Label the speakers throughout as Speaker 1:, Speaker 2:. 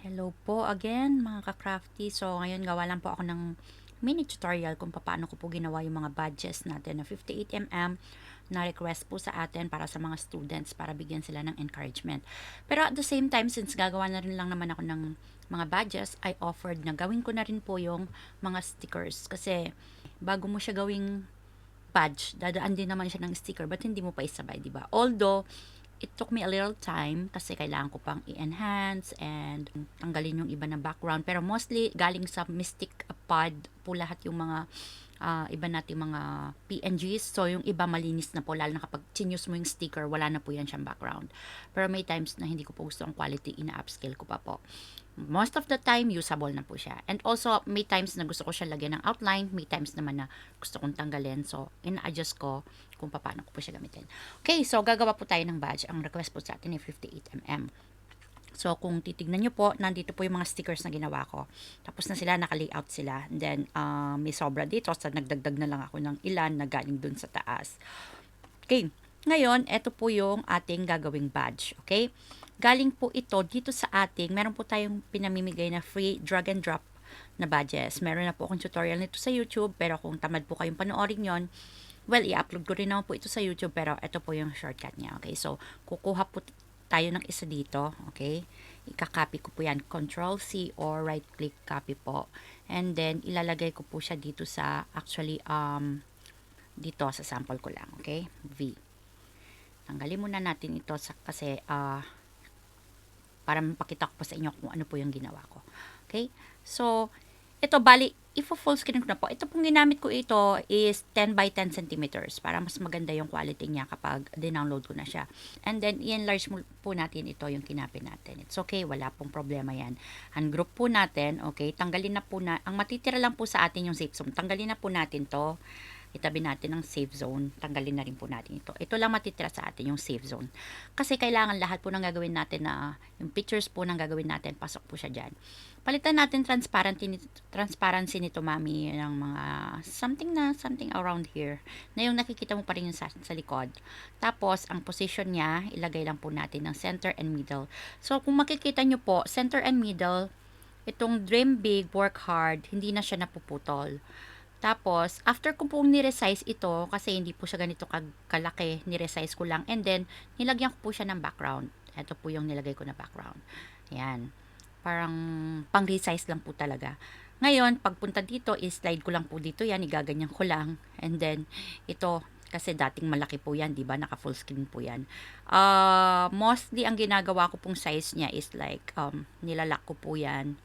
Speaker 1: Hello po again mga ka-crafty. So ngayon gawa lang po ako ng mini tutorial kung paano ko po ginawa yung mga badges natin na 58mm na request po sa atin para sa mga students para bigyan sila ng encouragement. Pero at the same time, since gagawa na rin lang naman ako ng mga badges, I offered na gawin ko na rin po yung mga stickers. Kasi bago mo siya gawing badge, dadaan din naman siya ng sticker, but hindi mo pa isabay, di ba? Although, it took me a little time kasi kailangan ko pang i-enhance and tanggalin yung iba na background. Pero mostly, galing sa Mystic Pod po lahat yung mga iba nating mga PNGs. So, yung iba malinis na po, lalo na kapag chineuse mo yung sticker, wala na po yan siyang background. Pero may times na hindi ko po gusto ang quality, ina-upscale ko pa po. Most of the time, usable na po siya. And also, may times na gusto ko siya lagyan ng outline, may times naman na gusto kong tanggalin. So, ina-adjust ko kung paano ko po siya gamitin. Okay, so gagawa po tayo ng badge. Ang request po sa atin ay 58mm. So, kung titignan nyo po, nandito po yung mga stickers na ginawa ko. Tapos na sila, naka-layout sila. And then, may sobra dito. So, nagdagdag na lang ako ng ilan na galing dun sa taas. Okay, ngayon, ito po yung ating gagawing badge. Okay, galing po ito dito sa ating, meron po tayong pinamimigay na free drag and drop na badges. Meron na po akong tutorial nito sa YouTube, pero kung tamad po kayong panoorin yon, well, i-upload ko rin naman po ito sa YouTube, pero ito po yung shortcut niya. Okay, so, kukuha po tayo ng isa dito. Okay, ika-copy ko po yan. Control-C or right-click copy po. And then, ilalagay ko po siya dito sa, actually, dito sa sample ko lang. Okay, V. Tanggalin muna natin ito kasi para mapakita ko pa sa inyo kung ano po yung ginawa ko. Okay? So, ito bali, full screen ko na po. Ito pong ginamit ko ito is 10 by 10 centimeters para mas maganda yung quality niya kapag dinownload ko na siya. And then, i-enlarge po natin ito yung kinapin natin. It's okay, wala pong problema yan. Ungroup po natin, okay? Tanggalin na po ang matitira lang po sa atin yung safe zone. Tanggalin na po natin to. Itabi natin ang safe zone. Tanggalin na rin po natin ito. Ito lang matitira sa atin, yung safe zone. Kasi kailangan lahat po ng gagawin natin na, yung pictures po ng gagawin natin, pasok po siya dyan. Palitan natin transparency nito, mami, ng mga something around here, na yung nakikita mo pa rin yung sa likod. Tapos, ang position niya, ilagay lang po natin ng center and middle. So, kung makikita nyo po, center and middle, itong dream big, work hard, hindi na siya napuputol. Tapos, after ko pong ni-resize ito, kasi hindi po siya ganito kalaki, ni-resize ko lang. And then, nilagyan ko po siya ng background. Ito po yung nilagay ko na background. Ayan. Parang pang-resize lang po talaga. Ngayon, pagpunta dito, i-slide ko lang po dito yan. Igaganyan ko lang. And then, ito, kasi dating malaki po yan, di ba? Naka full screen po yan. Mostly, ang ginagawa ko pong size niya is like, nilalak ko po yan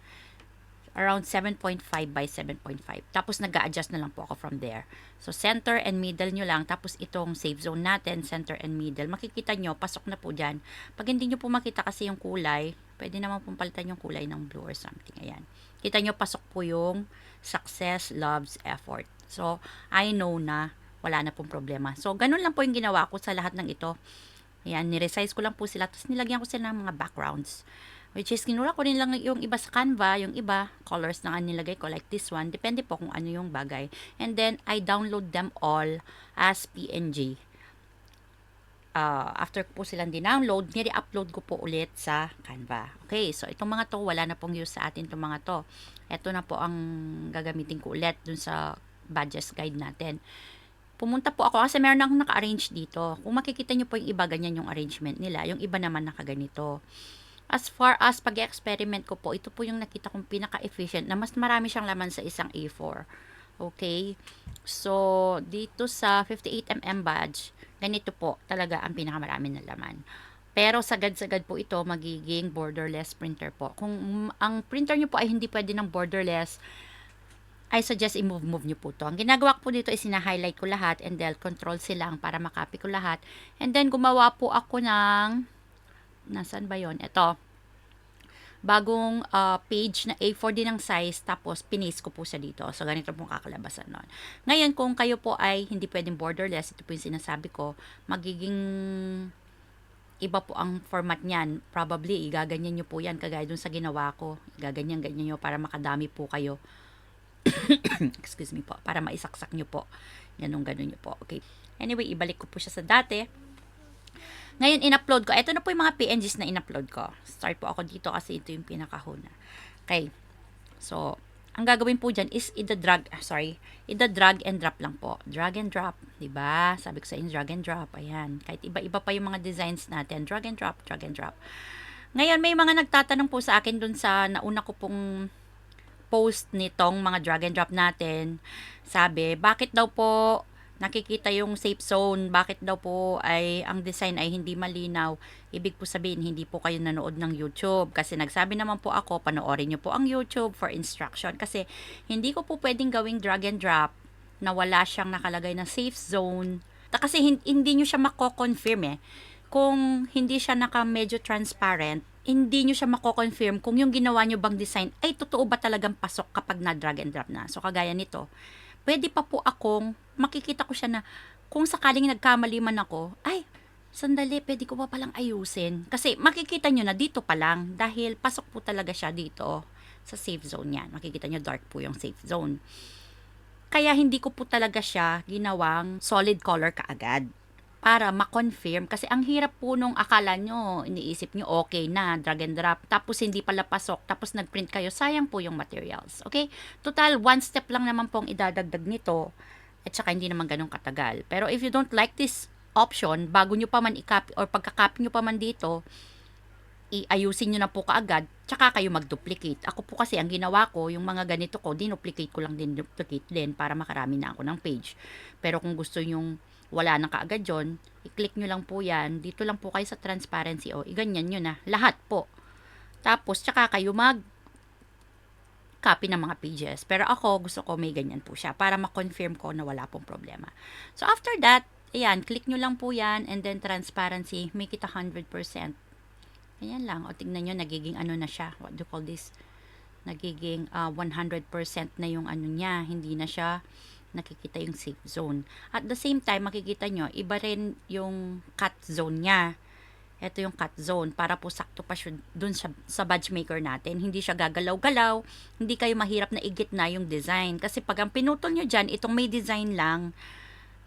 Speaker 1: around 7.5 by 7.5. Tapos nag-a-adjust na lang po ako from there. So, center and middle nyo lang. Tapos itong safe zone natin, center and middle. Makikita nyo, pasok na po dyan. Pag hindi nyo po makita kasi yung kulay, pwede naman pong palitan yung kulay ng blue or something. Ayan. Kita nyo, pasok po yung success, loves, effort. So, I know na wala na pong problema. So, ganun lang po yung ginawa ko sa lahat ng ito. Ayan, niresize ko lang po sila. Tapos nilagyan ko sila ng mga backgrounds. Which is, kinura ko rin lang yung iba sa Canva, yung iba, colors na nga nilagay ko, like this one. Depende po kung ano yung bagay. And then, I download them all as PNG. After ko po silang dinownload, nire-upload ko po ulit sa Canva. Okay, so itong mga to, wala na pong use sa atin itong mga to. Ito na po ang gagamitin ko ulit dun sa badges guide natin. Pumunta po ako kasi meron akong naka-arrange dito. Kung makikita nyo po yung iba, ganyan yung arrangement nila. Yung iba naman nakaganito. As far as pag-experiment ko po, ito po yung nakita kong pinaka-efficient na mas marami siyang laman sa isang A4. Okay? So, dito sa 58mm badge, ganito po talaga ang pinakamarami na laman. Pero sagad-sagad po ito magiging borderless printer po. Kung ang printer nyo po ay hindi pwede ng borderless, I suggest i-move nyo po to. Ang ginagawa ko po dito is sina-highlight ko lahat and then control silang para makopy ko lahat. And then gumawa po ako ng nasaan ba yon? Ito. Bagong page na A4 din ng size, tapos pinis ko po siya dito. So, ganito pong kakalabasan nun. Ngayon, kung kayo po ay hindi pwedeng borderless, ito po yung sinasabi ko, magiging iba po ang format niyan. Probably, igaganyan nyo po yan, kagaya dun sa ginawa ko. Igaganyan-ganyan nyo para makadami po kayo. Excuse me po. Para maisaksak nyo po. Ganun nyo po. Okay. Anyway, ibalik ko po siya sa dati. Ngayon, in-upload ko. Ito na po yung mga PNGs na in-upload ko. Start po ako dito kasi ito yung pinakahuna. Okay. So, ang gagawin po dyan is ida-drag and drop lang po. Drag and drop, 'di ba? Sabi ko sa inyo, drag and drop. Ayan. Kahit iba-iba pa yung mga designs natin, drag and drop, drag and drop. Ngayon, may mga nagtatanong po sa akin dun sa nauna ko pong post nitong mga drag and drop natin. Sabi, bakit daw po nakikita yung safe zone? Bakit daw po ay ang design ay hindi malinaw? Ibig po sabihin, hindi po kayo nanood ng YouTube. Kasi nagsabi naman po ako, panoorin nyo po ang YouTube for instruction. Kasi hindi ko po pwedeng gawing drag and drop na wala siyang nakalagay na safe zone. Kasi hindi nyo siya mako-confirm eh. Kung hindi siya medyo transparent, hindi nyo siya mako-confirm kung yung ginawa nyo bang design ay totoo ba talagang pasok kapag na-drag and drop na. So, kagaya nito, pwede pa po akong, makikita ko siya na, kung sakaling nagkamali man ako, ay, sandali, pwede ko pa palang ayusin. Kasi makikita nyo na dito pa lang, dahil pasok po talaga siya dito sa safe zone yan. Makikita nyo dark po yung safe zone. Kaya hindi ko po talaga siya ginawang solid color kaagad para ma-confirm. Kasi ang hirap po nung akala nyo, iniisip nyo okay na, drag and drop, tapos hindi pala pasok, tapos nag-print kayo, sayang po yung materials. Okay? Total, one step lang naman pong idadagdag nito, at saka hindi naman ganun katagal. Pero if you don't like this option, bago nyo pa man i-copy, or pagka-copy nyo pa man dito, iayusin nyo na po kaagad, tsaka kayo mag-duplicate. Ako po kasi, ang ginawa ko, yung mga ganito ko, dinuplicate ko lang din, duplicate din, para makarami na ako ng page. Pero kung gusto nyong wala na kaagad yun, i-click nyo lang po yan, dito lang po kayo sa transparency, o iganyan nyo na, lahat po. Tapos, tsaka kayo copy ng mga pages. Pero ako, gusto ko may ganyan po siya, para ma-confirm ko na wala pong problema. So, after that, ayan, click nyo lang po yan, and then transparency, make it 100%. Ayan lang, o tignan nyo, nagiging ano na siya, what do you call this? Nagiging 100% na yung ano niya, hindi na siya nakikita yung safe zone. At the same time, makikita nyo, iba rin yung cut zone niya. Ito yung cut zone, para po sakto pa siya dun sa badge maker natin. Hindi siya gagalaw-galaw, hindi kayo mahirap na igitna yung design. Kasi pag ang pinutol nyo dyan, itong may design lang,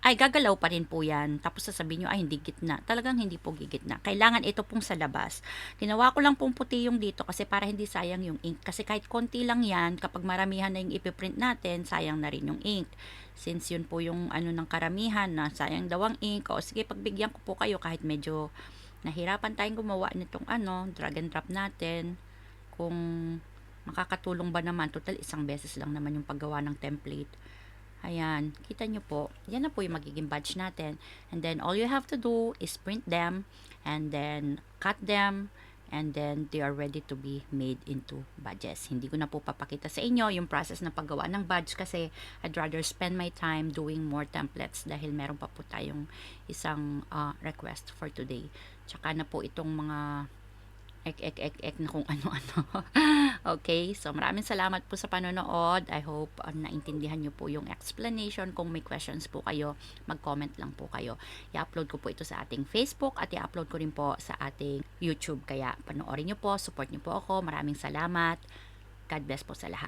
Speaker 1: ay gagalaw pa rin po yan. Tapos sasabihin nyo, ay hindi gitna. Talagang hindi po gigitna. Kailangan ito pong sa labas. Ginawa ko lang pong puti yung dito kasi para hindi sayang yung ink. Kasi kahit konti lang yan, kapag maramihan na yung ipiprint natin, sayang na rin yung ink. Since yun po yung ano ng karamihan na sayang daw ang ink. O sige, pagbigyan ko po kayo kahit medyo nahirapan tayong gumawa nitong drag and drop natin. Kung makakatulong ba naman, total isang beses lang naman yung paggawa ng template. Ayan, kita nyo po, yan na po yung magiging badge natin. And then, all you have to do is print them, and then cut them, and then they are ready to be made into badges. Hindi ko na po papakita sa inyo yung process ng paggawa ng badge kasi I'd rather spend my time doing more templates dahil meron pa po tayong isang request for today. Tsaka na po itong mga ek na kung ano-ano. Okay, so maraming salamat po sa panonood. I hope naintindihan nyo po yung explanation. Kung may questions po kayo, mag-comment lang po kayo. I-upload ko po ito sa ating Facebook at i-upload ko rin po sa ating YouTube. Kaya panoorin nyo po, support nyo po ako. Maraming salamat. God bless po sa lahat.